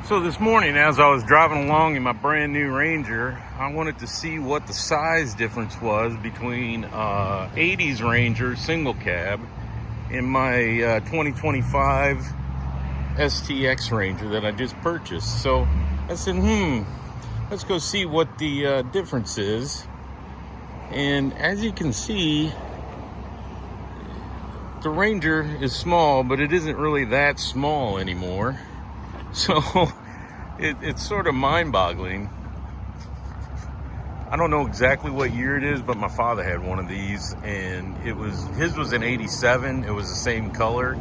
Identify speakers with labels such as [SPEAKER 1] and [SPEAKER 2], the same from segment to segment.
[SPEAKER 1] So this morning, as I was driving along in my brand new Ranger, I wanted to see what the size difference was between 80s Ranger single cab and my 2025 STX Ranger that I just purchased. So I said, let's go see what the difference is. And as you can see, the Ranger is small, but it isn't really that small anymore. So it's sort of mind-boggling. I don't know exactly what year it is, but my father had one of these, and his was an 87. It was the same color.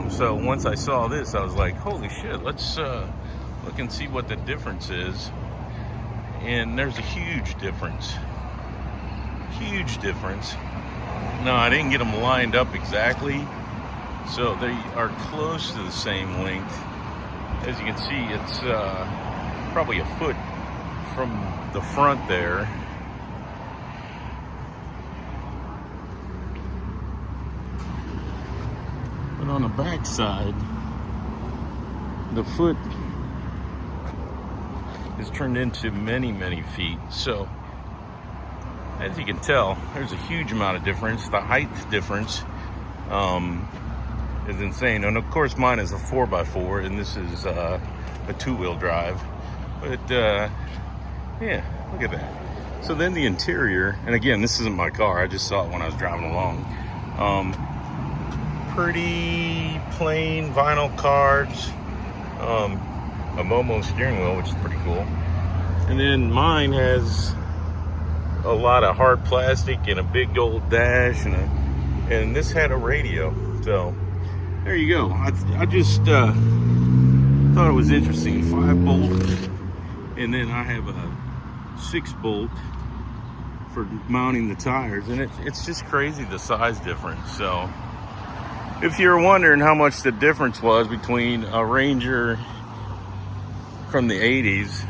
[SPEAKER 1] So once I saw this, I was like, holy shit, let's look and see what the difference is. And there's a huge difference. Huge difference. No, I didn't get them lined up exactly, so they are close to the same length. As you can see, it's probably a foot from the front there. But on the back side, the foot is turned into many, many feet. So, as you can tell, there's a huge amount of difference. The height difference is insane. And of course mine is a 4x4 and this is a two-wheel drive. But yeah, look at that. So then the interior, and again, this isn't my car, I just saw it when I was driving along. Pretty plain vinyl cards, a Momo steering wheel, which is pretty cool. And then mine has a lot of hard plastic and a big old dash, and this had a radio. So there you go. I just thought it was interesting. 5-bolt, and then I have a 6-bolt for mounting the tires, and it's just crazy the size difference. So if you're wondering how much the difference was between a Ranger from the 80s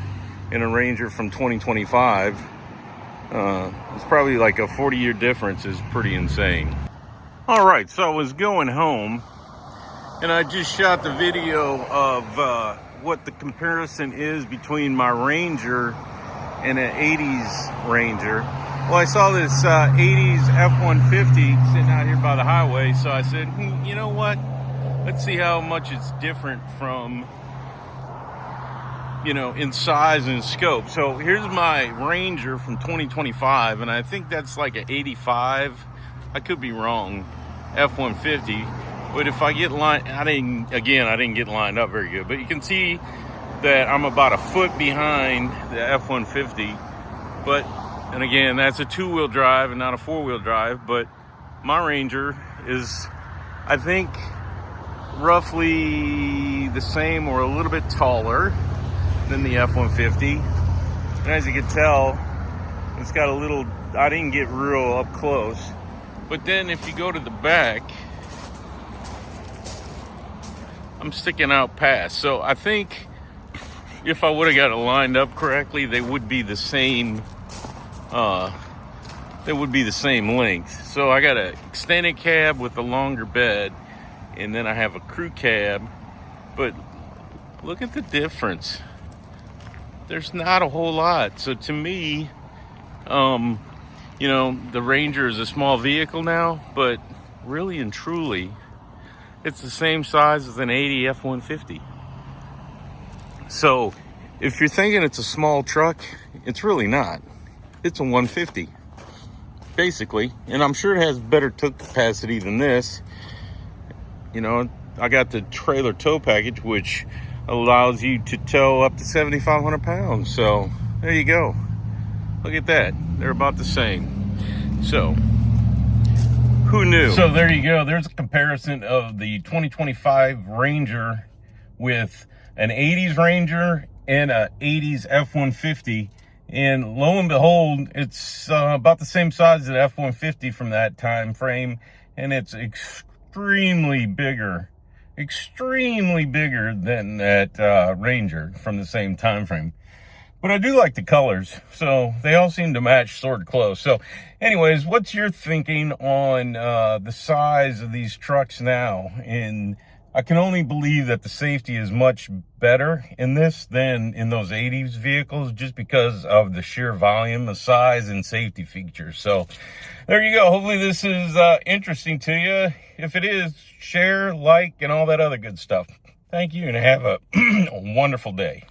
[SPEAKER 1] and a Ranger from 2025, it's probably like a 40-year difference. Is pretty insane. All right, so I was going home and I just shot the video of what the comparison is between my Ranger and an 80s Ranger. Well, I saw this 80s F-150 sitting out here by the highway, so I said, you know what? Let's see how much it's different from, in size and scope. So here's my Ranger from 2025, and I think that's like an 85. I could be wrong. F-150. But if I get I didn't get lined up very good. But you can see that I'm about a foot behind the F-150. And again, that's a two-wheel drive and not a four-wheel drive. But my Ranger is, I think, roughly the same or a little bit taller than the F-150. And as you can tell, it's got a little, I didn't get real up close. But then if you go to the back, I'm sticking out past. So I think if I would have got it lined up correctly, they would be the same. They would be the same length. So I got an extended cab with a longer bed, and then I have a crew cab. But look at the difference. There's not a whole lot. So to me, the Ranger is a small vehicle now, but really and truly, it's the same size as an 80 F-150. So if you're thinking it's a small truck, it's really not. It's a 150, basically. And I'm sure it has better tow capacity than this. I got the trailer tow package, which allows you to tow up to 7,500 pounds. So there you go. Look at that. They're about the same. So who knew? So there you go. There's a comparison of the 2025 Ranger with an 80s Ranger and a 80s F-150. And lo and behold, it's about the same size as the F-150 from that time frame. And it's extremely bigger than that Ranger from the same time frame. But I do like the colors, so they all seem to match sort of close. So anyways, what's your thinking on the size of these trucks now in I can only believe that the safety is much better in this than in those 80s vehicles, just because of the sheer volume, the size, and safety features. So there you go. Hopefully this is interesting to you. If it is, share, like, and all that other good stuff. Thank you, and have a wonderful day.